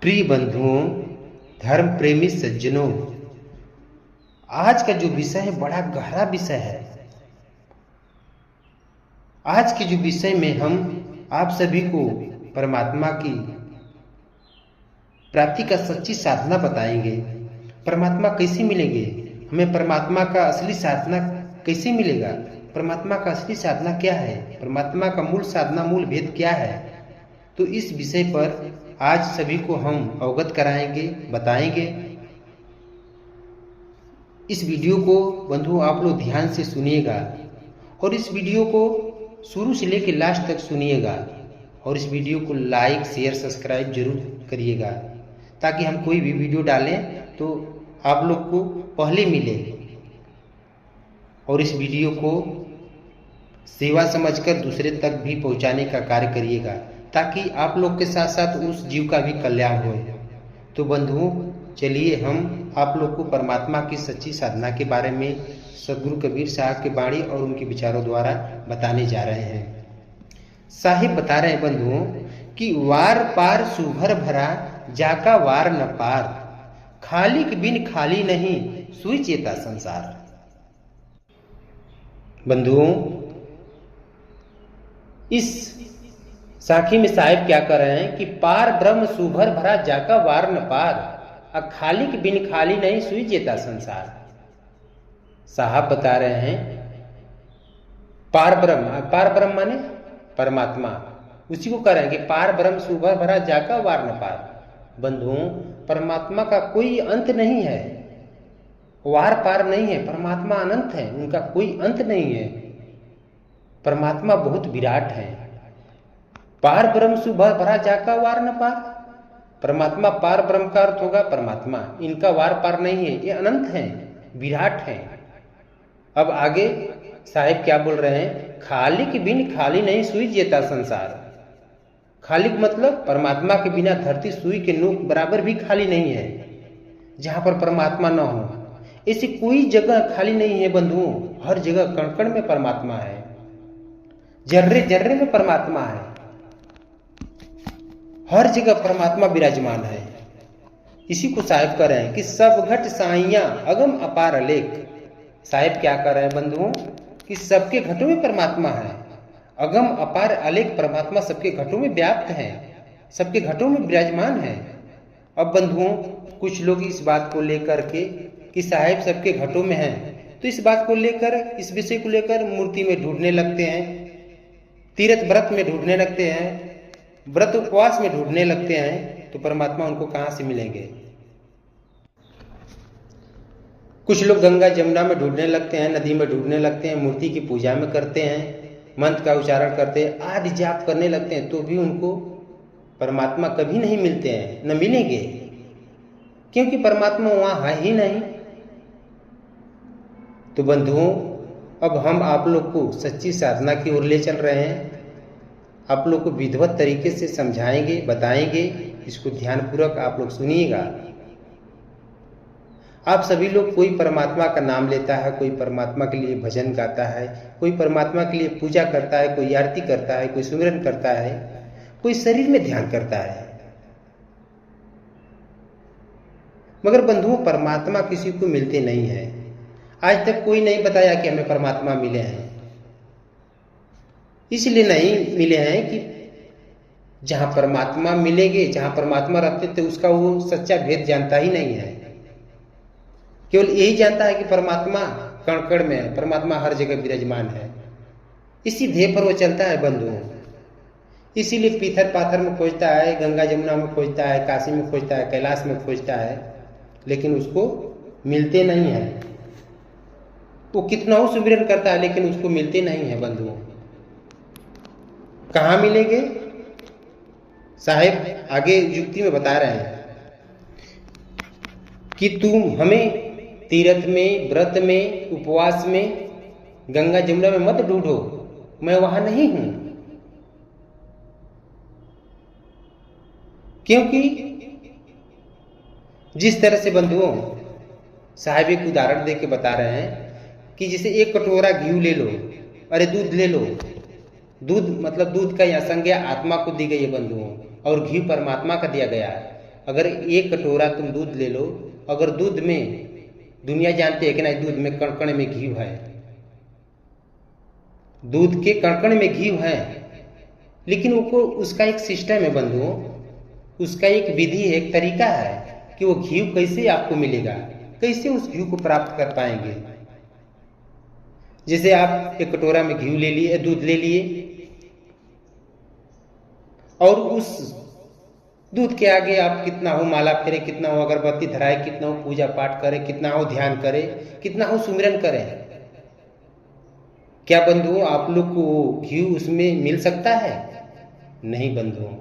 प्रिय बंधुओं, धर्म प्रेमी सज्जनों, आज का जो विषय है बड़ा गहरा विषय है। आज के जो विषय में हम आप सभी को परमात्मा की प्राप्ति का सच्ची साधना बताएंगे। परमात्मा कैसे मिलेंगे, हमें परमात्मा का असली साधना कैसे मिलेगा, परमात्मा का असली साधना क्या है, परमात्मा का मूल साधना मूल भेद क्या है। तो इस विषय पर आज सभी को हम अवगत कराएंगे, बताएंगे। इस वीडियो को बंधु आप लोग ध्यान से सुनिएगा और इस वीडियो को शुरू से लेकर लास्ट तक सुनिएगा और इस वीडियो को लाइक शेयर सब्सक्राइब जरूर करिएगा ताकि हम कोई भी वीडियो डालें तो आप लोग को पहले मिले। और इस वीडियो को सेवा समझकर दूसरे तक भी पहुंचाने का कार्य करिएगा ताकि आप लोग के साथ साथ उस जीव का भी कल्याण हो। तो बंधुओं, चलिए हम आप लोग को परमात्मा की सच्ची साधना के बारे में सदगुरु कबीर साहब की वाणी और उनके विचारों द्वारा बताने जा रहे हैं। साहिब बता रहे हैं बंधुओं कि वार पार सुभर भरा जाका वार न पार, खालिक बिन खाली नहीं सुई चेता संसार। बंधुओं, इस साखी में साहिब क्या कर रहे हैं कि पार ब्रह्म सुभर भरा जाका वार न पार, खालिक बिन खाली नहीं सुई चेता संसार। साहब बता रहे हैं पार ब्रह्म माने परमात्मा, उसी को कह रहे हैं कि पार ब्रह्म सुभर भरा जाका वार न पार। बंधुओं, परमात्मा का कोई अंत नहीं है, वार पार नहीं है। परमात्मा अनंत है, उनका कोई अंत नहीं है। परमात्मा बहुत विराट है। पार ब्रह्म सुभर भरा जाका वार न पार, परमात्मा पार ब्रह्म का अर्थ होगा परमात्मा, इनका वार पार नहीं है, ये अनंत है, विराट है। अब आगे साहिब क्या बोल रहे हैं, खालिक बिन खाली नहीं सुई जेता संसार। खालिक मतलब परमात्मा के बिना धरती सुई के नोक बराबर भी खाली नहीं है। जहां पर परमात्मा न हो ऐसी कोई जगह खाली नहीं है बंधुओं। हर जगह कण कण में परमात्मा है, जर्रे जर्रे में परमात्मा है, हर जगह परमात्मा विराजमान है। इसी को साहिब कह रहे हैं कि सब घट साइया अगम अपार अलेख। साहिब क्या कर रहे हैं बंधुओं कि सबके घटों में परमात्मा है, अगम अपार अलेख। परमात्मा सबके घटों में व्याप्त है, सबके घटों में विराजमान है। अब बंधुओं, कुछ लोग इस बात को लेकर के कि साहिब सबके घटों में है, तो इस बात को लेकर, इस विषय को लेकर मूर्ति में ढूंढने लगते हैं, तीर्थ व्रत में ढूंढने लगते हैं, व्रत उपवास में ढूंढने लगते हैं। तो परमात्मा उनको कहां से मिलेंगे। कुछ लोग गंगा जमुना में ढूंढने लगते हैं, नदी में ढूंढने लगते हैं, मूर्ति की पूजा में करते हैं, मंत्र का उच्चारण करते हैं, आदि जाप करने लगते हैं, तो भी उनको परमात्मा कभी नहीं मिलते हैं, न मिलेंगे, क्योंकि परमात्मा वहां है ही नहीं। तो बंधुओं, अब हम आप लोग को सच्ची साधना की ओर ले चल रहे हैं। आप लोग को विधिवत तरीके से समझाएंगे, बताएंगे। इसको ध्यानपूर्वक आप लोग सुनिएगा। आप सभी लोग, कोई परमात्मा का नाम लेता है, कोई परमात्मा के लिए भजन गाता है, कोई परमात्मा के लिए पूजा करता है, कोई आरती करता है, कोई सुमिरन करता है, कोई शरीर में ध्यान करता है। मगर बंधुओं, परमात्मा किसी को मिलते नहीं है। आज तक कोई नहीं बताया कि हमें परमात्मा मिले हैं। इसलिए नहीं मिले हैं कि जहां परमात्मा मिलेंगे, जहां परमात्मा रहते थे, उसका वो सच्चा भेद जानता ही नहीं है। केवल यही जानता है कि परमात्मा कण कण में है, परमात्मा हर जगह विराजमान है। इसी ध्येय पर वो चलता है बंधुओं। इसीलिए पीथर पाथर में खोजता है, गंगा जमुना में खोजता है, काशी में खोजता है, कैलाश में खोजता है, लेकिन उसको मिलते नहीं है। वो कितना ही सुमिरन करता है लेकिन उसको मिलते नहीं है बंधुओं। कहां मिलेंगे, साहिब आगे युक्ति में बता रहे हैं कि तुम हमें तीर्थ में, व्रत में, उपवास में, गंगा जमुना में मत ढूंढो, मैं वहां नहीं हूं। क्योंकि जिस तरह से बंधुओं साहिब एक उदाहरण देके बता रहे हैं कि जैसे एक कटोरा घी ले लो, अरे दूध ले लो, दूध मतलब दूध का यहाँ संज्ञा आत्मा को दी गई है बंधुओं, और घी परमात्मा का दिया गया है। अगर एक कटोरा तुम दूध ले लो, अगर दूध में, दुनिया जानती है कि नहीं, दूध में कण-कण में घी है, दूध के कण-कण में घी है, लेकिन वो उसका एक सिस्टम है बंधुओं, उसका एक विधि है, एक तरीका है कि वो घी कैसे आपको मिलेगा, कैसे उस घी को प्राप्त कर पाएंगे। जैसे आप एक कटोरा में घी ले लिए, दूध ले लिए, और उस दूध के आगे आप कितना हो माला फेरे, कितना हो अगरबत्ती धराए, कितना हो पूजा पाठ करे, कितना हो ध्यान करे, कितना हो सुमिरन करे, क्या बंधुओं आप लोग को घी उसमें मिल सकता है? नहीं बंधुओं,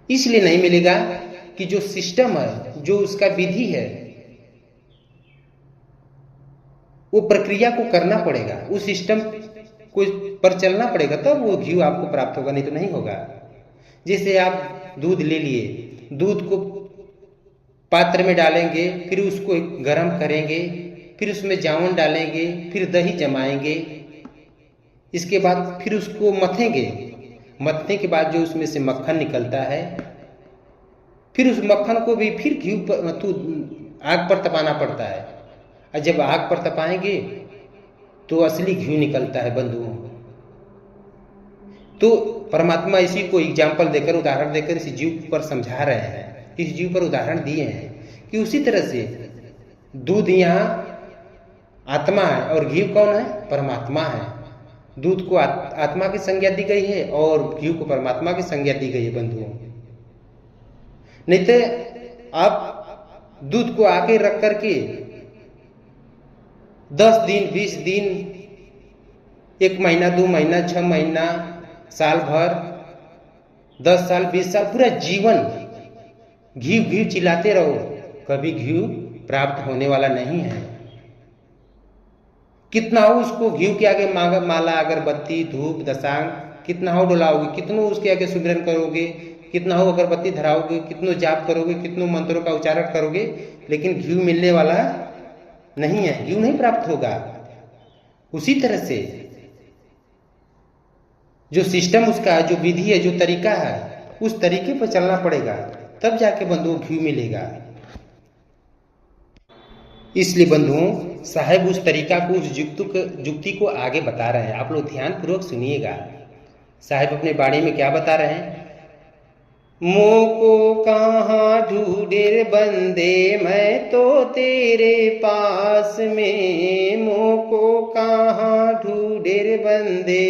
इसलिए नहीं मिलेगा कि जो सिस्टम है, जो उसका विधि है, वो प्रक्रिया को करना पड़ेगा, उस सिस्टम को पर चलना पड़ेगा, तब वो घी आपको प्राप्त होगा, नहीं तो नहीं होगा। जैसे आप दूध ले लिए, दूध को पात्र में डालेंगे, फिर उसको गर्म करेंगे, फिर उसमें जावन डालेंगे, फिर दही जमाएंगे, इसके बाद फिर उसको मथेंगे, मथने के बाद जो उसमें से मक्खन निकलता है, फिर उस मक्खन को भी फिर घी पर आग पर तपाना पड़ता है, और जब आग पर तपाएंगे तो असली घी निकलता है बंधुओं। तो परमात्मा इसी को एग्जाम्पल देकर, उदाहरण देकर इस जीव पर समझा रहे हैं, इस जीव पर उदाहरण दिए हैं कि उसी तरह से दूध यहाँ आत्मा है और घी कौन है? परमात्मा है। दूध को आत्मा की संज्ञा दी गई है और घी को परमात्मा की संज्ञा दी गई है बंधुओं। नहीं तो आप दूध को आके रख करके 10 दिन, 20 दिन, 1 महीना, 2 महीना, 6 महीना, साल भर, 10 साल, 20 साल, पूरा जीवन घी घी चिल्लाते रहो, कभी घी प्राप्त होने वाला नहीं है। कितना हो उसको घी के आगे माला, अगरबत्ती, धूप, दसांग कितना हो डुलाओगे, कितनों उसके आगे सुमिरन करोगे, कितना हो अगरबत्ती धराओगे, कितनों जाप करोगे, कितनों मंत्रों का उच्चारण करोगे, लेकिन घी मिलने वाला नहीं है, घी नहीं प्राप्त होगा। उसी तरह से जो सिस्टम उसका, जो विधि है, जो तरीका है, उस तरीके पर चलना पड़ेगा, तब जाके बंधुओं घी मिलेगा। इसलिए बंधुओं साहेब उस तरीका को, उस जुक्ति को आगे बता रहे हैं। आप लोग ध्यान पूर्वक सुनिएगा। साहेब अपने बाणी में क्या बता रहे हैं? मोको कहाँ ढूंढे बंदे, मैं तो तेरे पास में। मोको कहाँ ढूंढे बंदे,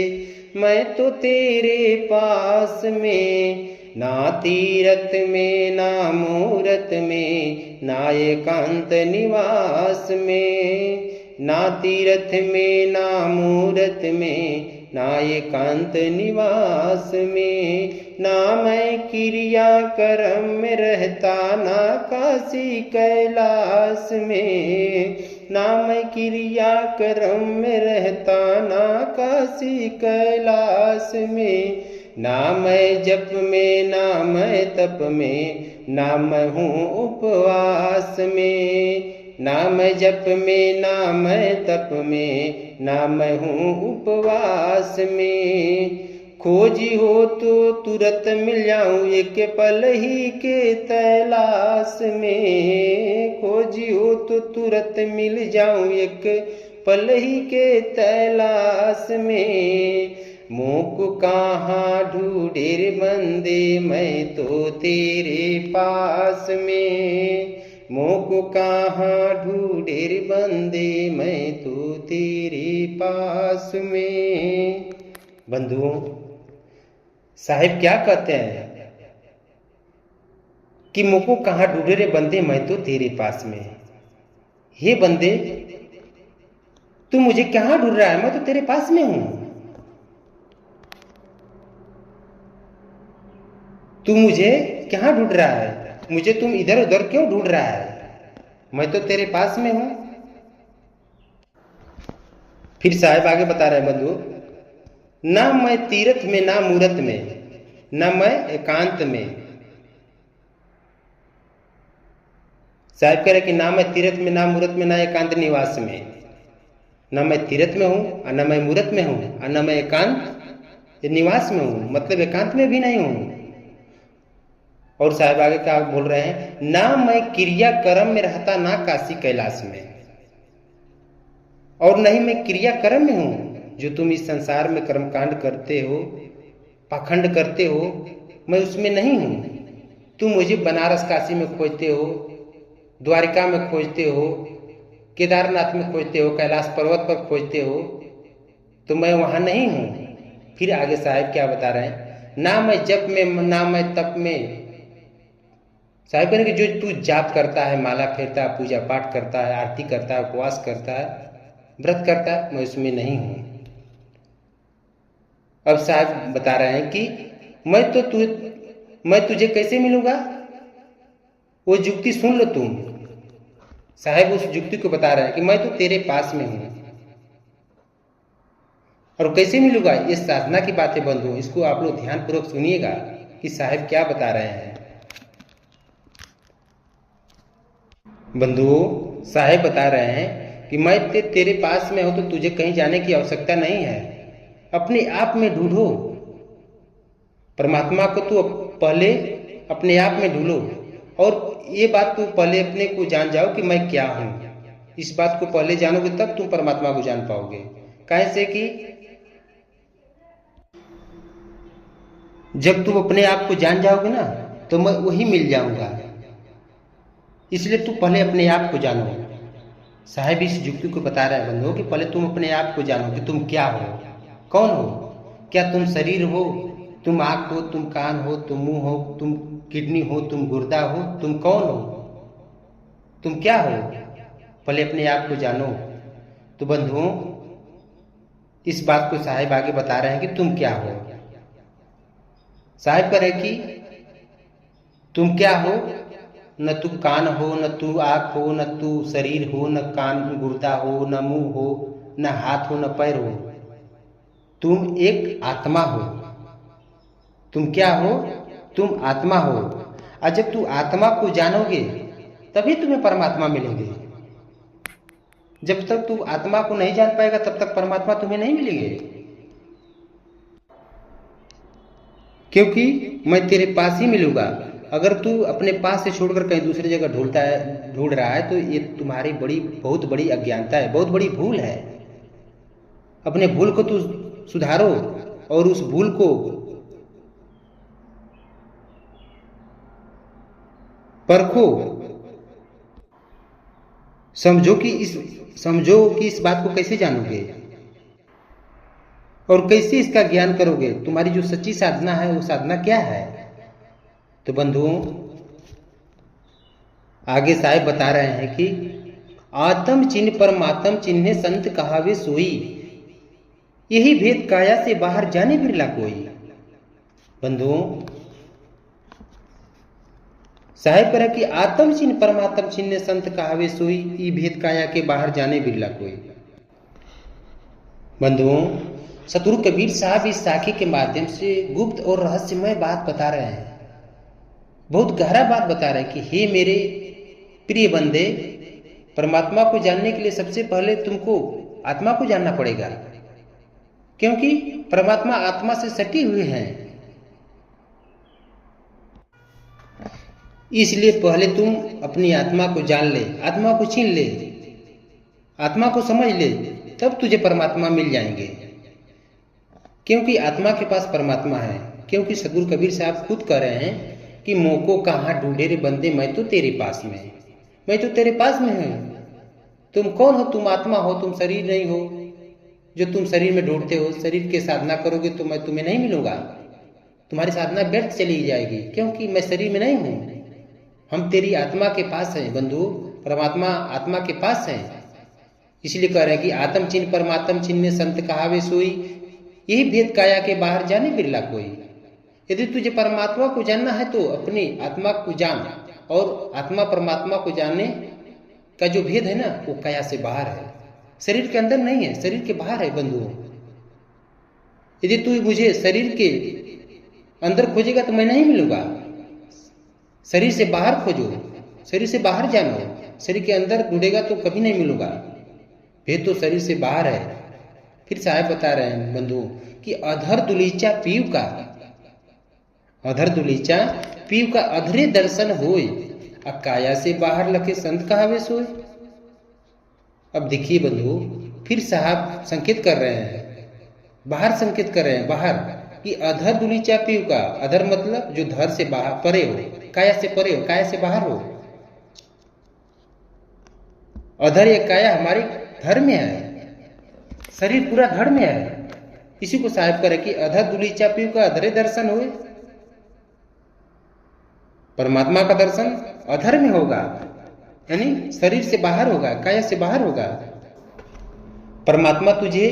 मैं तो तेरे पास में। ना तीरथ में ना मूरत में, ना एकांत निवास में। ना तीरथ में ना मूरत में, ना एकांत निवास में। ना मैं क्रिया कर्म में रहता, ना काशी कैलाश में। ना मैं क्रिया कर्म में रहता, ना काशी कैलाश में। ना मैं जप में ना मैं तप में, ना मैं हूँ उपवास में। ना मैं जप में ना मैं तप में, ना मैं हूँ उपवास में। खोजी हो तो तुरंत मिल जाऊं, एक पल ही के तलाश में। खोजी हो तो तुरंत मिल जाऊं, एक पल ही के तलाश में। मोको कहाँ ढूंढे रे बंदे, मैं तो तेरे पास में। मोको कहाँ ढूंढे रे बंदे, मैं तो तेरे पास में। बंधुओं साहिब क्या कहते हैं कि मोको कहाँ ढूंढे रे बंदे, मैं तो तेरे पास में। हे बंदे तू मुझे कहाँ ढूंढ रहा है? मैं तो तेरे पास में हूं। तू मुझे कहाँ ढूंढ रहा है? मुझे तुम इधर उधर क्यों ढूंढ रहा है? मैं तो तेरे पास में हूं। फिर साहिब आगे बता रहे हैं बंधु, ना मैं तीर्थ में ना मूरत में, ना मैं एकांत में। साहिब कह रहे कि ना मैं तीर्थ में ना मूरत में, ना एकांत निवास में। ना मैं तीर्थ में हूं और ना मैं मूरत में हूं और ना मैं एकांत निवास में हूं, मतलब एकांत में भी नहीं हूं। और साहब आगे क्या बोल रहे हैं, ना मैं क्रिया कर्म में रहता ना काशी कैलाश में, और नहीं मैं क्रिया कर्म में हूं। जो तुम इस संसार में कर्मकांड करते हो, पाखंड करते हो, मैं उसमें नहीं हूं। तुम मुझे बनारस काशी में खोजते हो, द्वारिका में खोजते हो, केदारनाथ में खोजते हो, कैलाश पर्वत पर खोजते हो, तो मैं वहां नहीं हूं। फिर आगे साहब क्या बता रहे हैं, ना मैं जप में ना मैं तप में। साहब कहेंगे जो तू जाप करता है, माला फेरता है, पूजा पाठ करता है, आरती करता है, उपवास करता है, व्रत करता है, मैं उसमें नहीं हूं। अब साहब बता रहे हैं कि मैं तुझे कैसे मिलूंगा। वो युक्ति सुन लो तुम। साहब उस युक्ति को बता रहे हैं कि मैं तो तेरे पास में हूं, और कैसे मिलूंगा। ये साधना की बातें बंधु, इसको आप लोग ध्यानपूर्वक सुनिएगा कि साहब क्या बता रहे हैं। बंधुओं, साहब बता रहे हैं कि मैं तेरे पास में हूं, तो तुझे कहीं जाने की आवश्यकता नहीं है। अपने आप में ढूंढो परमात्मा को। तू पहले अपने आप में ढूंढो, और ये बात तू पहले अपने को जान जाओ कि मैं क्या हूं। इस बात को पहले जानोगे तब तुम परमात्मा को जान पाओगे। कैसे कि जब तुम अपने आप को जान जाओगे ना, तो मैं वही मिल जाऊंगा। इसलिए तू पहले अपने आप को जानो। साहब इस युक्ति को बता रहे हैं बंधुओं कि पहले तुम अपने आप को जानो कि तुम क्या हो, कौन हो। क्या तुम शरीर हो, तुम आंख हो, तुम कान हो, तुम मुंह हो, तुम किडनी हो, तुम गुर्दा हो, तुम कौन हो, तुम क्या हो। पहले अपने आप को जानो। तो बंधुओं, इस बात को साहब आगे बता रहे हैं कि तुम क्या हो। साहब कह रहे कि तुम क्या हो, न तू कान हो, न तू आंख हो, न तू शरीर हो, न कान गुर्दा हो, न मुंह हो, न हाथ हो, न पैर हो। तुम एक आत्मा हो। तुम क्या हो, तुम आत्मा हो। और जब तू आत्मा को जानोगे तभी तुम्हें परमात्मा मिलेंगे। जब तक तू आत्मा को नहीं जान पाएगा तब तक परमात्मा तुम्हें नहीं मिलेंगे। क्योंकि मैं तेरे पास ही मिलूंगा। अगर तू अपने पास से छोड़कर कहीं दूसरी जगह ढूंढ रहा है तो ये तुम्हारी बहुत बड़ी अज्ञानता है, बहुत बड़ी भूल है। अपने भूल को तू सुधारो और उस भूल को परखो। समझो कि इस बात को कैसे जानोगे और कैसे इसका ज्ञान करोगे। तुम्हारी जो सच्ची साधना है वो साधना क्या है। तो बंधुओं, आगे साहब बता रहे हैं कि आत्म चिन्ह परमात्म चिन्ह संत कहावे सोई, यही भेद काया से बाहर जाने बिरला कोई। बंधुओं, साहेब कह रहे कि आत्म चिन्ह परमात्म चिन्ह संत कहावे सोई, ये भेद काया के बाहर जाने बिरला कोई। बंधुओं, सतगुरु कबीर साहब इस साखी के माध्यम से गुप्त और रहस्यमय बात बता रहे हैं। बहुत गहरा बात बता रहे हैं कि हे मेरे प्रिय बंदे, परमात्मा को जानने के लिए सबसे पहले तुमको आत्मा को जानना पड़ेगा, क्योंकि परमात्मा आत्मा से सटी हुए हैं। इसलिए पहले तुम अपनी आत्मा को जान ले, आत्मा को छीन ले, आत्मा को समझ ले, तब तुझे परमात्मा मिल जाएंगे। क्योंकि आत्मा के पास परमात्मा है। क्योंकि सतगुरु कबीर साहब खुद कह रहे हैं कि मोको कहाँ ढूंढे रे बंदे, मैं तो तेरे पास में, मैं तो तेरे पास में हूं। तुम कौन हो, तुम आत्मा हो, तुम शरीर नहीं हो जो तुम शरीर में ढूंढते हो। शरीर की साधना करोगे तो मैं तुम्हें नहीं मिलूंगा, तुम्हारी साधना व्यर्थ चली जाएगी, क्योंकि मैं शरीर में नहीं हूं। हम तेरी आत्मा के पास हैं बंधु, परमात्मा आत्मा के पास है। इसलिए कह रहे हैं कि आत्म चिन्ह परमात्म चिन्ह संत कहावे सोई, यही भेद काया के बाहर जाने बिरला कोई। यदि तुझे परमात्मा को जानना है तो अपनी आत्मा को जान, और आत्मा परमात्मा को जानने का जो भेद है ना, वो काया से बाहर है, शरीर के अंदर नहीं है, शरीर के बाहर है। बंधुओं, यदि तू मुझे शरीर के अंदर खोजेगा तो मैं नहीं मिलूंगा। शरीर से बाहर खोजो, शरीर से बाहर जानो, शरीर के अंदर ढूंढेगा तो कभी नहीं मिलूंगा। भेद तो शरीर से बाहर है। फिर साहब बता रहे हैं बंधुओं कि अधर दुलीचा पीव का, अधर दुलीचा पीव का अधरे दर्शन होय, आ काया से बाहर लखे संत कहावे सोय। अब देखिए बंधु, फिर साहब संकेत कर रहे हैं, बाहर संकेत कर रहे हैं, बाहर कि अधर दुलीचा पीव का, अधर मतलब जो धर से बाहर परे हो, काया से परे हो, काया से बाहर हो। अधर या काया हमारे धर में है, शरीर पूरा धड़ में है। इसी को साहब करे कि अधर दुलीचा पीव का अधरे दर्शन हुए। परमात्मा का दर्शन अधर में होगा, यानी शरीर से बाहर होगा, काया से बाहर होगा। परमात्मा तुझे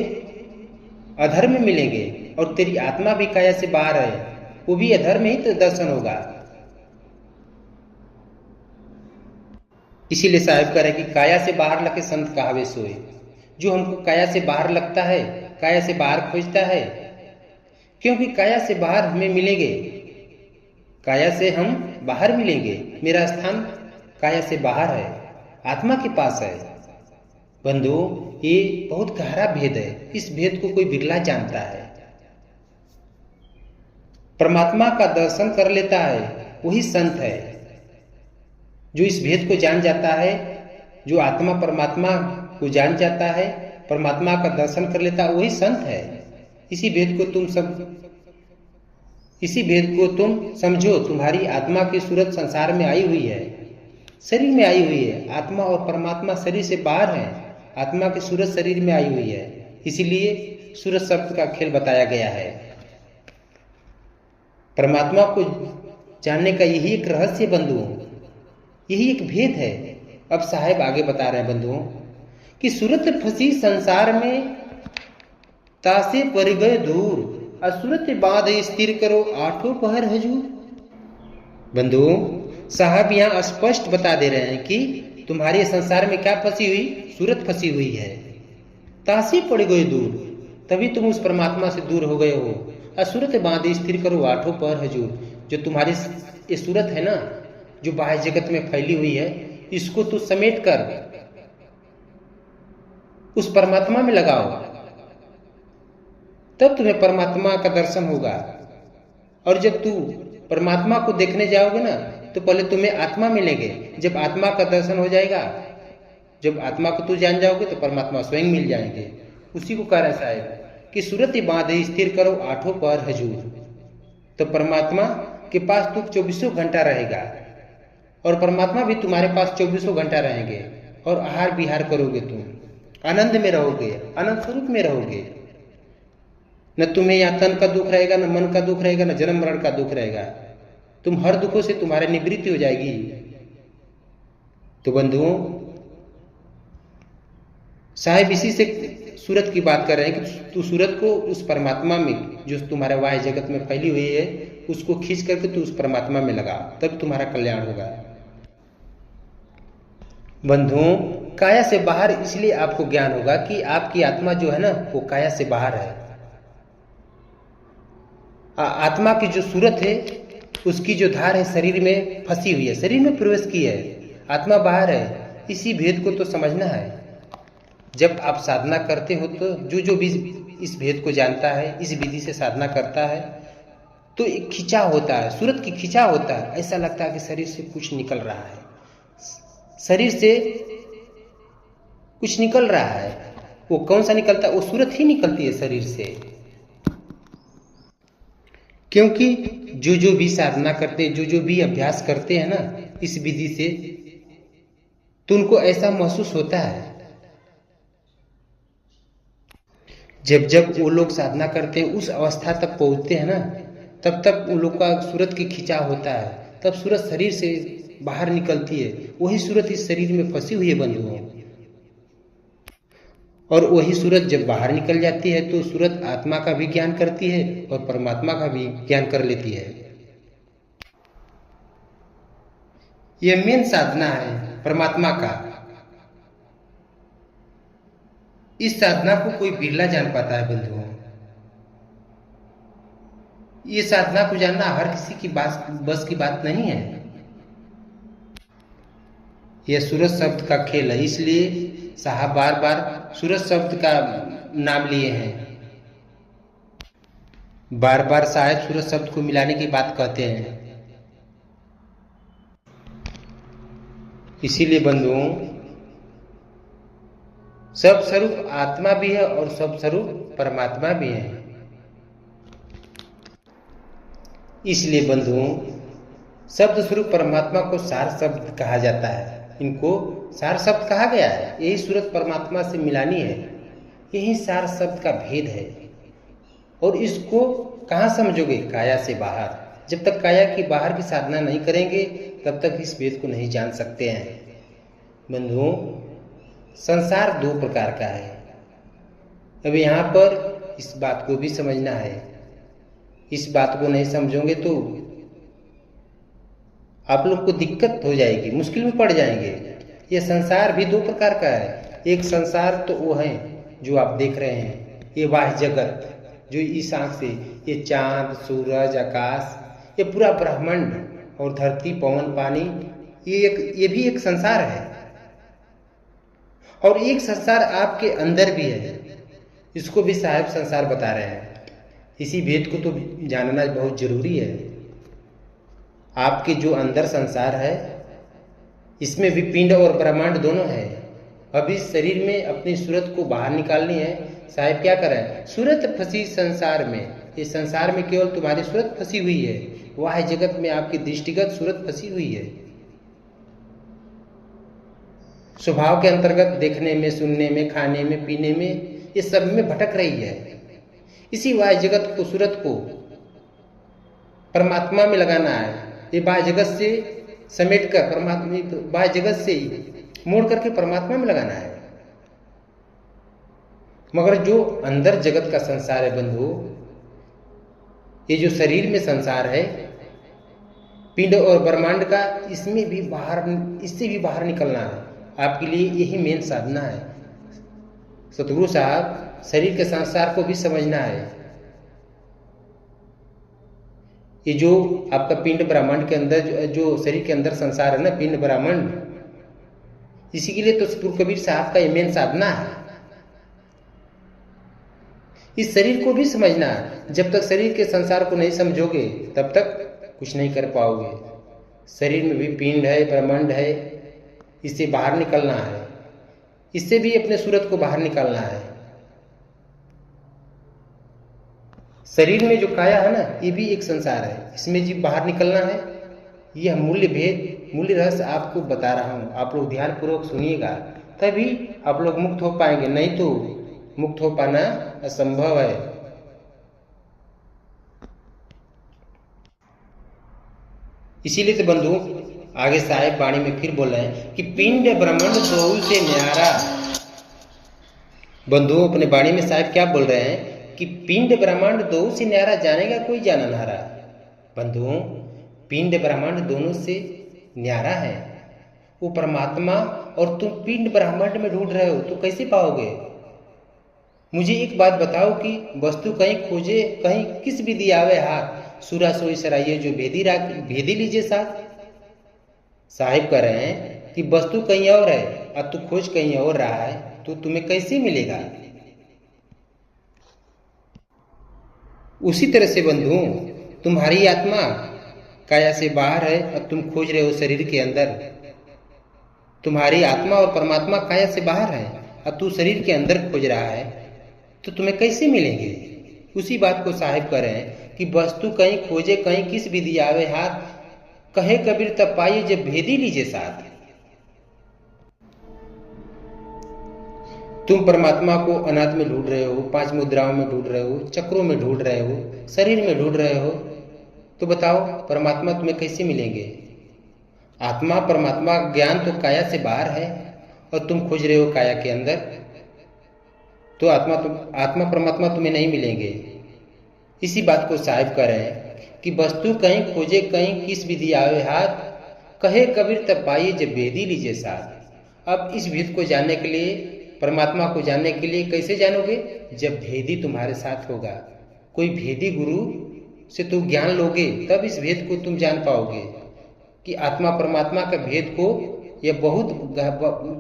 अधर में मिलेंगे और तेरी आत्मा भी काया से बाहर है, वो भी अधर में ही तो दर्शन होगा। इसीलिए साहब कह रहे कि काया से बाहर लगे संत कहावे सोए। जो हमको काया से बाहर लगता है, काया से बाहर खोजता है, क्योंकि काया से बाहर हमें मिलेंगे, काया से हम बाहर मिलेंगे। मेरा स्थान काया से बाहर है, आत्मा के पास है। बंधु, ये बहुत गहरा भेद है, इस भेद को कोई बिरला जानता है। परमात्मा का दर्शन कर लेता है वही संत है। जो इस भेद को जान जाता है, जो आत्मा परमात्मा को जान जाता है, परमात्मा का दर्शन कर लेता है, वही संत है। इसी भेद को तुम समझो। तुम्हारी आत्मा की सूरत संसार में आई हुई है, शरीर में आई हुई है। आत्मा और परमात्मा शरीर से बाहर है, आत्मा की सूरत शरीर में आई हुई है। इसीलिए सूरत शब्द का खेल बताया गया है। परमात्मा को जानने का यही एक रहस्य बंधुओं, यही एक भेद है। अब साहेब आगे बता रहे हैं बंधुओं कि सूरत फंसी संसार में, तासे पर गए दूर, असुरत बाध स्थिर करो आठों पहर हजूर। बंधुओं, साहब यहाँ स्पष्ट बता दे रहे हैं कि तुम्हारे संसार में क्या फंसी हुई, सूरत फंसी हुई है। तासे पड़ गए दूर, तभी तुम उस परमात्मा से दूर हो गए हो। असुरत बांध स्थिर करो आठों पहर हजूर। जो तुम्हारी ये सूरत है ना, जो बाह्य जगत में फैली हुई है, इसको तू समेट कर उस परमात्मा में लगाओ, तब तुम्हें परमात्मा का दर्शन होगा। और जब तू परमात्मा को देखने जाओगे ना, तो पहले तुम्हें आत्मा मिलेंगे। जब आत्मा का दर्शन हो जाएगा, जब आत्मा को तू जान जाओगे, तो परमात्मा स्वयं मिल जाएंगे। उसी को कह रहे साहब कि सूरत बांधे स्थिर करो आठों पहर हजूर। तो परमात्मा के पास तू 24 घंटा रहेगा, और परमात्मा भी तुम्हारे पास 24 घंटा रहेंगे। और आहार विहार करोगे, तुम आनंद में रहोगे, आनंद स्वरूप में रहोगे। न तुम्हें यहाँ तन का दुख रहेगा, न मन का दुख रहेगा, न जन्म मरण का दुख रहेगा। तुम हर दुखों से तुम्हारी निवृत्ति हो जाएगी। तो बंधुओं, साहिब इसी से सूरत की बात कर रहे हैं कि तू सूरत को उस परमात्मा में, जो तुम्हारे वाह्य जगत में फैली हुई है, उसको खींच करके तू उस परमात्मा में लगा, तब तुम्हारा कल्याण होगा। बंधुओं, काया से बाहर इसलिए आपको ज्ञान होगा कि आपकी आत्मा जो है ना, वो काया से बाहर है। आत्मा की जो सूरत है, उसकी जो धार है शरीर में फंसी हुई है, शरीर में प्रवेश की है, आत्मा बाहर है। इसी भेद को तो समझना है। जब आप साधना करते हो, तो जो भी इस भेद को जानता है, इस विधि से साधना करता है, तो एक खिंचाव होता है, सूरत की खिंचाव होता है। ऐसा लगता है कि शरीर से कुछ निकल रहा है, शरीर से कुछ निकल रहा है। वो कौन सा निकलता है? वो सूरत ही निकलती है शरीर से। क्योंकि जो भी साधना करते, जो भी अभ्यास करते हैं ना इस विधि से, तो उनको ऐसा महसूस होता है। जब वो लोग साधना करते हैं, उस अवस्था तक पहुंचते हैं ना, तब उन लोग का सूरत की खिंचाव होता है। तब सूरत शरीर से बाहर निकलती है। वही सूरत इस शरीर में फंसी हुई है बंधुओं। और वही सूरत जब बाहर निकल जाती है, तो सूरत आत्मा का भी ज्ञान करती है और परमात्मा का भी ज्ञान कर लेती है। यह मेन साधना है परमात्मा का। इस साधना को कोई बिरला जान पाता है बंधुओं। ये साधना को जानना हर किसी की बस की बात नहीं है। यह सूरत शब्द का खेल है, इसलिए साहब बार बार सूरत शब्द का नाम लिए हैं। बार बार साहब सूरत शब्द को मिलाने की बात कहते हैं। इसीलिए बंधुओं, सब स्वरूप आत्मा भी है और सब स्वरूप परमात्मा भी है। इसलिए बंधुओं, शब्द स्वरूप परमात्मा को सार शब्द कहा जाता है। इनको सार शब्द कहा गया है। यही सूरत परमात्मा से मिलानी है, यही सार शब्द का भेद है। और इसको कहाँ समझोगे? काया से बाहर। जब तक काया की बाहर की साधना नहीं करेंगे तब तक इस भेद को नहीं जान सकते हैं। बंधुओं, संसार दो प्रकार का है। अब यहाँ पर इस बात को भी समझना है। इस बात को नहीं समझोगे तो आप लोग को दिक्कत हो जाएगी, मुश्किल में पड़ जाएंगे। ये संसार भी दो प्रकार का है। एक संसार तो वो है जो आप देख रहे हैं, ये बाह्य जगत जो इस आँख से, ये चांद, सूरज, आकाश, ये पूरा ब्रह्मांड और धरती, पवन, पानी, ये भी एक संसार है। और एक संसार आपके अंदर भी है, इसको भी साहिब संसार बता रहे हैं। इसी भेद को तो जानना बहुत जरूरी है। आपके जो अंदर संसार है, इसमें भी पिंड और ब्रह्मांड दोनों है। अब इस शरीर में अपनी सूरत को बाहर निकालनी है। साहिब क्या कर रहे हैं? सूरत फंसी संसार में, इस संसार में केवल तुम्हारी सूरत फंसी हुई है। वह जगत में आपकी दृष्टिगत सूरत फंसी हुई है। स्वभाव के अंतर्गत देखने में, सुनने में, खाने में, पीने में, ये सब में भटक रही है। इसी वाह्य जगत को, सूरत को परमात्मा में लगाना है। ये बाह्य जगत से समेट कर परमात्मा, बाह्य जगत से मोड़ करके परमात्मा में लगाना है। मगर जो अंदर जगत का संसार है बंधु, ये जो शरीर में संसार है, पिंड और ब्रह्मांड का, इसमें भी बाहर, इससे भी बाहर निकलना है। आपके लिए यही मेन साधना है। सतगुरु साहब, शरीर के संसार को भी समझना है। ये जो आपका पिंड ब्रह्मांड के अंदर, जो शरीर के अंदर संसार है ना, पिंड ब्रह्मांड, इसी के लिए तो सतगुरु कबीर साहब का ये मेन साधना है। इस शरीर को भी समझना है। जब तक शरीर के संसार को नहीं समझोगे तब तक कुछ नहीं कर पाओगे। शरीर में भी पिंड है, ब्रह्मांड है, इससे बाहर निकलना है। इससे भी अपने सूरत को बाहर निकालना है। शरीर में जो काया है ना, ये भी एक संसार है, इसमें जी बाहर निकलना है। यह मूल्य भेद, मूल्य रहस्य आपको बता रहा हूँ। आप लोग ध्यान पूर्वक सुनिएगा, तभी आप लोग मुक्त हो पाएंगे, नहीं तो मुक्त हो पाना असंभव है। इसीलिए तो बंधु आगे साहिब वाणी में फिर बोल रहे हैं कि पिंड ब्रह्मांड दो से न्यारा। बंधु अपने वाणी में साहिब क्या बोल रहे हैं कि पिंड ब्रह्मांड दो से न्यारा, जानेगा कोई जाननहारा। बंधुओं, पिंड ब्रह्मांड दोनों से न्यारा है वो परमात्मा, और तुम पिंड ब्रह्मांड में ढूंढ रहे हो तो कैसे पाओगे? मुझे एक बात बताओ कि वस्तु कहीं खोजे, कहीं किस विधि आवे हाथ, सूरा सोई सराइये जो भेदी लीजिए साथ। साहिब कह रहे हैं कि वस्तु कहीं और है और तू खोज कहीं और रहा है, तो तुम्हें कैसे मिलेगा? उसी तरह से बंधु, तुम्हारी आत्मा काया से बाहर है और तुम खोज रहे हो शरीर के अंदर। तुम्हारी आत्मा और परमात्मा काया से बाहर है और तू शरीर के अंदर खोज रहा है, तो तुम्हें कैसे मिलेंगे? उसी बात को साहिब कह रहे हैं कि वस्तु कहीं खोजे, कहीं किस विधि आवे हाथ, कहे कबीर तब पाइए जब भेदी लीजिए साथ। तुम परमात्मा को अनाथ में ढूंढ रहे हो, पांच मुद्राओं में ढूंढ रहे हो, चक्रों में ढूंढ रहे हो, शरीर में ढूंढ रहे हो, तो बताओ परमात्मा तुम्हें कैसे मिलेंगे? आत्मा परमात्मा ज्ञान तो काया से बाहर है और तुम खोज रहे हो काया के अंदर, तो आत्मा परमात्मा तुम्हें नहीं मिलेंगे। इसी बात को साहिब कह रहे हैं कि वस्तु कहीं खोजे, कहीं किस विधि आवे हाथ, कहे कबीर तब पाइए जब भेदी लीजिए साथ। अब इस भेद को जानने के लिए, परमात्मा को जानने के लिए कैसे जानोगे? जब भेदी तुम्हारे साथ होगा, कोई भेदी गुरु से तुम ज्ञान लोगे, तब इस भेद को तुम जान पाओगे कि आत्मा परमात्मा का भेद को, यह बहुत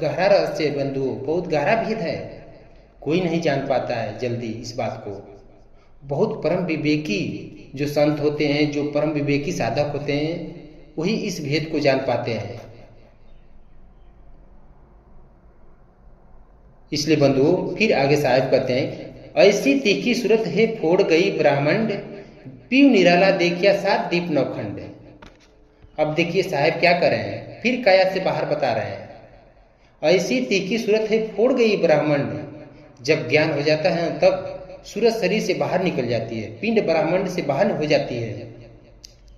गहरा रहस्य है बंधु, बहुत गहरा भेद है। कोई नहीं जान पाता है जल्दी इस बात को। बहुत परम विवेकी जो संत होते हैं, जो परम विवेकी साधक होते हैं, वही इस भेद को जान पाते हैं। इसलिए बंधुओं फिर आगे साहब कहते हैं, ऐसी तीखी सूरत है फोड़ गई ब्राह्मण, पीव निराला देखिया सात दीप नौखंड। अब देखिए साहब क्या कर रहे हैं, फिर काया से बाहर बता रहे हैं। ऐसी तीखी सूरत है फोड़ गई ब्राह्मण, जब ज्ञान हो जाता है तब सूरत शरीर से बाहर निकल जाती है, पिंड ब्राह्मण से बाहर हो जाती है।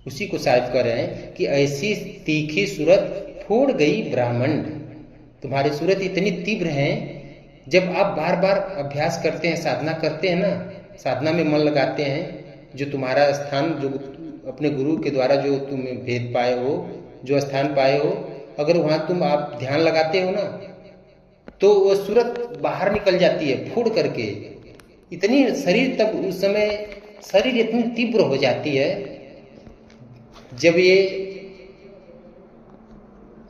उसी को साहब कह रहे हैं कि ऐसी तीखी सूरत फोड़ गई ब्राह्मण। तुम्हारी सूरत इतनी तीव्र है, जब आप बार बार अभ्यास करते हैं, साधना करते हैं ना, साधना में मन लगाते हैं, जो तुम्हारा स्थान, जो अपने गुरु के द्वारा जो तुम भेद पाए हो, जो स्थान पाए हो, अगर वहां तुम आप ध्यान लगाते हो ना, तो वो सूरत बाहर निकल जाती है फोड़ करके। इतनी शरीर तब उस समय शरीर इतनी तीव्र हो जाती है, जब ये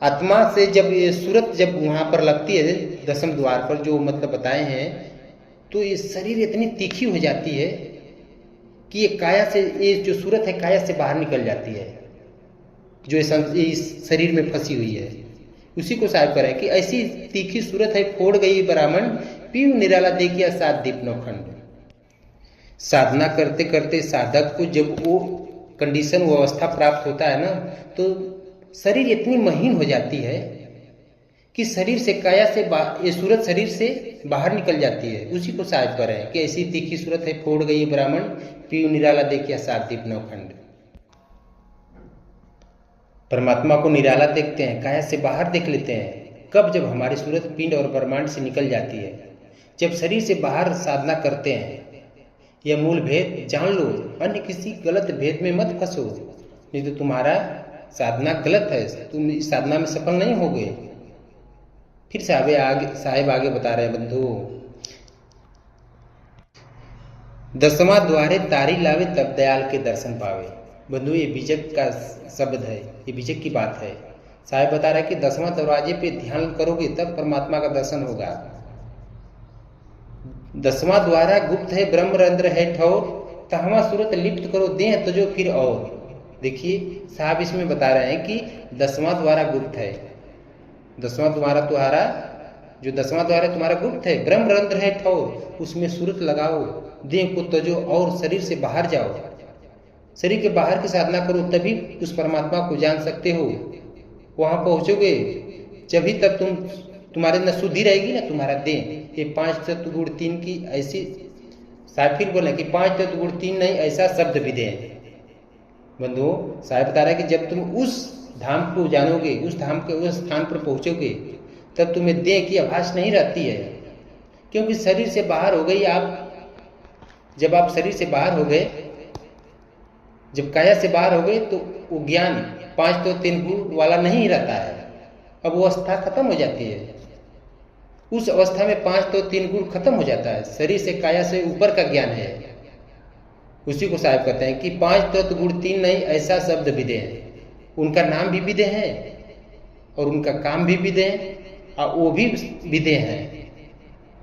आत्मा से जब ये सूरत जब वहां पर लगती है दसम द्वार पर, जो मतलब बताए हैं, तो ये शरीर इतनी तीखी हो जाती है कि ये काया से, ये जो सूरत है काया से बाहर निकल जाती है, जो इस शरीर में फंसी हुई है। उसी को साहब करें कि ऐसी तीखी सूरत है फोड़ गई ब्राह्मण, पीव निराला देखिया सात दीप नौखंड। साधना करते करते साधक को जब वो कंडीशन, वो अवस्था प्राप्त होता है ना, तो शरीर इतनी महीन हो जाती है कि शरीर से काया से ये सूरत शरीर से बाहर निकल जाती है। उसी को साहब कर रहे हैं कि ऐसी तीखी सूरत है फोड़ गई ब्राह्मण, पीव निराला देखिया सात दीप नौखंड। परमात्मा को निराला देखते हैं, काया से बाहर देख लेते हैं कब, जब हमारी सूरत पिंड और ब्रह्मांड से निकल जाती है, जब शरीर से बाहर साधना करते हैं। यह मूल भेद जान लो, अन्य किसी गलत भेद में मत फंसो, नहीं तो तुम्हारा साधना गलत है, तुम इस साधना में सफल नहीं होगे। फिर साहेब आगे बता रहे हैं बंधु, दसवां द्वारे तारी लावे तब दयाल के दर्शन पावे। बंधु ये बीजक का शब्द है, ये बीजक की बात है। साहेब बता रहा है कि 10वां दरवाजे पे ध्यान करोगे तब परमात्मा का दर्शन होगा। 10वां द्वारा गुप्त है ब्रह्मरंध्र है ठौर, तहवां सूरत लिप्त करो देह तजो फिर और। देखिए साहब इसमें बता रहे हैं कि 10वां द्वारा गुप्त है, 10वां द्वारा तुम्हारा, जो 10वां द्वारा तुम्हारा गुप्त है, ब्रह्मरंध्र है ठौर, उसमें सूरत लगाओ, देह को तजो और शरीर से बाहर जाओ, शरीर के बाहर की साधना करो, तभी उस परमात्मा को जान सकते हो। वहां पहुंचोगे जब तब तुम्हारे न शुद्धि रहेगी ना तुम्हारा देह। ये 5 तत्व गुण 3 की ऐसी, साहब फिर बोले कि 5 तत्व गुण 3 नहीं, ऐसा शब्द भी दे। बंधुओं साहब बता रहा है कि जब तुम उस धाम को जानोगे, उस धाम के उस स्थान पर पहुंचोगे, तब तुम्हें देह की आभास नहीं रहती है, क्योंकि शरीर से बाहर हो गई आप। जब आप शरीर से बाहर हो गए, जब काया से बाहर हो गए, तो वो ज्ञान 5 तो 3 गुण वाला नहीं रहता है, अब वो अवस्था खत्म हो जाती है। उस अवस्था में 5 तो 3 गुण खत्म हो जाता है, शरीर से काया से ऊपर का ज्ञान है। उसी को साहब कहते हैं कि 5 तत्व गुण 3 नहीं, ऐसा शब्द विदे हैं। उनका नाम भी विदे हैं और उनका काम भी विदे हैं, और वो भी विदे हैं।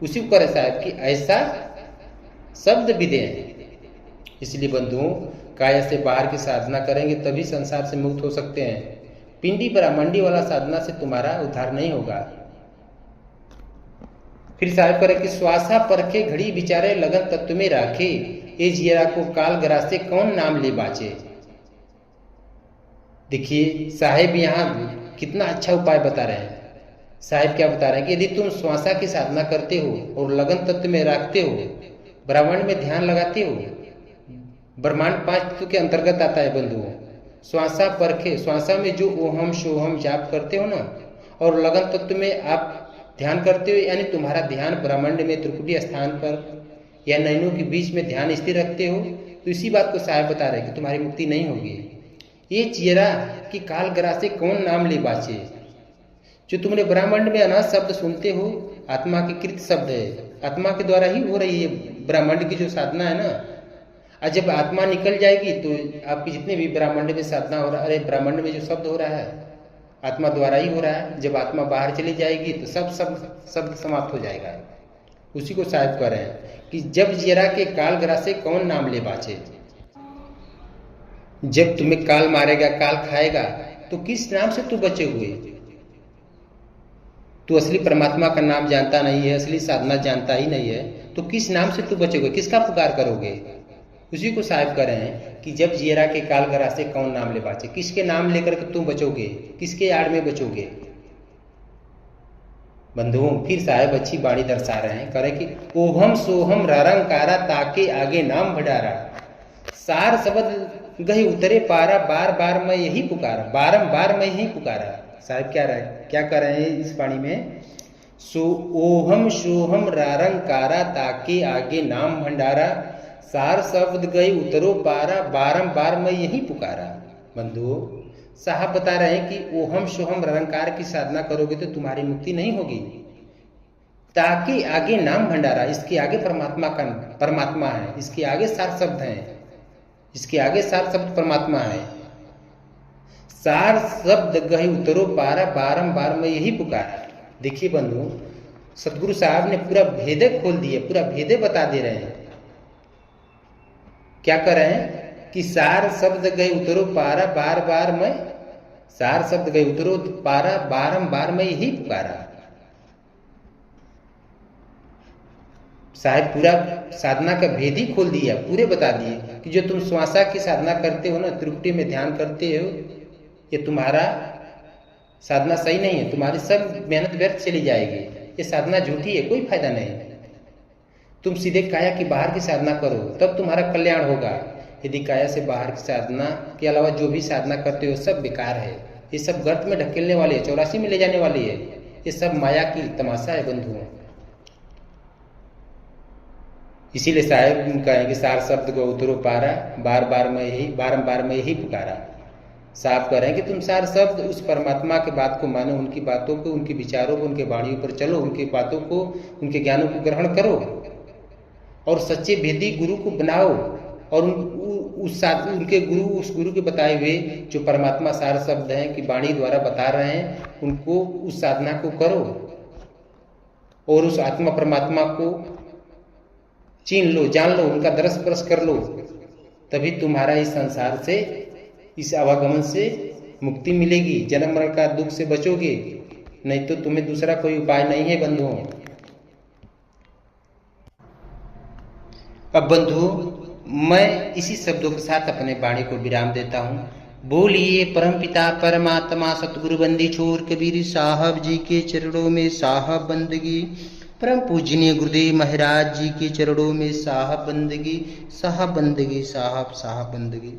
उसी को करे साहब कि ऐसा शब्द विदे हैं। इसलिए बंधुओं काया से बाहर की साधना करेंगे तभी संसार से मुक्त हो सकते हैं। पिंडी ब्रह्मांडी वाला साधना से तुम्हारा उद्धार नहीं होगा। फिर साहब करे कि श्वासा परखे घड़ी विचारे लगन तत्व में राखे, ए जियरा को काल ग्रासे कौन नाम ले बाचे। देखिए साहेब यहाँ कितना अच्छा उपाय बता रहे हैं। साहेब क्या बता रहे हैं कि यदि तुम श्वासा की साधना करते हो और लगन तत्व में रखते हो, ब्रह्मांड में ध्यान लगाते हो, ब्रह्मांड 5 तत्व के अंतर्गत आता है बंधुओं। श्वासा परखे, श्वासा में जो ओहम सोहम जाप करते हो ना, और लगन तत्व में आप ध्यान करते हो, यानी तुम्हारा ध्यान ब्रह्मांड में त्रिकुटी स्थान पर या नयनों के बीच में ध्यान स्थिर रखते हो, तो इसी बात को साहब बता रहे हैं कि तुम्हारी मुक्ति नहीं होगी। ये चेहरा कि काल ग्रास से कौन नाम ले बाचे। जो तुमने ब्रह्मांड में अनाथ शब्द सुनते हो, आत्मा के कृत शब्द है, आत्मा के द्वारा ही हो रही है ब्रह्मांड की जो साधना है ना। और जब आत्मा निकल जाएगी तो आपकी जितने भी ब्रह्मांड में साधना हो रहा है, अरे ब्रह्मांड में जो शब्द हो रहा है आत्मा द्वारा ही हो रहा है। जब आत्मा बाहर चली जाएगी तो सब शब्द समाप्त हो जाएगा। उसी को साहब कह रहे हैं कि जब जरा के काल ग्रास से कौन नाम ले बाचे। जब तुम्हें काल मारेगा, काल खाएगा, तो किस नाम से तू बचे हुए। तू असली परमात्मा का नाम जानता नहीं है, असली साधना जानता ही नहीं है, तो किस नाम से तू बचोगे, किसका पुकार करोगे? उसी को साहिब कह रहे हैं कि जब जियरा के काल गरा से कौन नाम ले बाचे, किसके नाम लेकर के तुम बचोगे, किसके आड़ में बचोगे? बंधुओं, फिर साहिब अच्छी बाणी दर्शा रहे हैं, कह रहे कि ओहम सोहम ररंकारा ताके आगे नाम भंडारा, सार शब्द गही उतरे पारा, बार बार मैं यही पुकारा, बारंबार मैं यही पुकारा। साहिब क्या कर रहे हैं इस बाणी में? ओहम सोहम ररंकारा ताके आगे नाम भंडारा, सार शब्द गए उतरो पारा, बारंबार मैं यही पुकारा। बंधुओं, साहब बता रहे हैं कि ओहम सोहम ररंकार की साधना करोगे तो तुम्हारी मुक्ति नहीं होगी। ताकि आगे नाम भंडारा, इसके आगे परमात्मा है, इसके आगे सार शब्द हैं, इसके आगे सार शब्द परमात्मा है। सार शब्द गहे उतरो पारा, बारंबार मैं यही पुकारा। देखिए बंधु, सतगुरु साहब ने पूरा भेदे खोल दिए, पूरा भेदे बता दे रहे हैं। क्या कर रहे हैं कि सार शब्द गए उतरो पारा, बार बार मैं, सार शब्द गए उतरो पारा, बारंबार मैं यही पुकारा। साहब पूरा साधना का भेद ही खोल दिया, पूरे बता दिए कि जो तुम श्वासा की साधना करते हो ना, त्रिपुटी में ध्यान करते हो, ये तुम्हारा साधना सही नहीं है, तुम्हारी सब मेहनत व्यर्थ चली जाएगी, ये साधना झूठी है, कोई फायदा नहीं। तुम सीधे काया की बाहर की साधना करो, तब तुम्हारा कल्याण होगा। यदि काया से बाहर की साधना के अलावा जो भी साधना करते हो सब बेकार है, ये सब गर्त में ढकेलने वाली है, 84 में ले जाने वाली है, ये सब माया की तमाशा है बंधुओं। इसीलिए साहेब कहेंगे सार शब्द को उतरो पारा, बारंबार मैं यही पुकारा। साहब कह रहे हैं कि तुम सार शब्द उस परमात्मा के बात को मानो, उनकी बातों को, उनके विचारों को, उनके वाणियों पर चलो, उनकी बातों को, उनके ज्ञानों को ग्रहण करो और सच्चे भेदी गुरु को बनाओ, और उनके गुरु, उस गुरु के बताए हुए जो परमात्मा सार शब्द हैं कि वाणी द्वारा बता रहे हैं, उनको, उस साधना को करो और उस आत्मा परमात्मा को चीन लो, जान लो, उनका दरस स्पर्श कर लो, तभी तुम्हारा इस संसार से, इस आवागमन से मुक्ति मिलेगी, जन्म मरण का दुख से बचोगे, नहीं तो तुम्हें दूसरा कोई उपाय नहीं है बंधुओं। अब बंधुओं, मैं इसी शब्दों के साथ अपने वाणी को विराम देता हूँ। बोलिए परमपिता परमात्मा सतगुरु बंदी छोर कबीर साहब जी के चरणों में साहब बंदगी, परम पूजनीय गुरुदेव महाराज जी के चरणों में साहब बंदगी, साहब बंदगी, साहब बंदगी।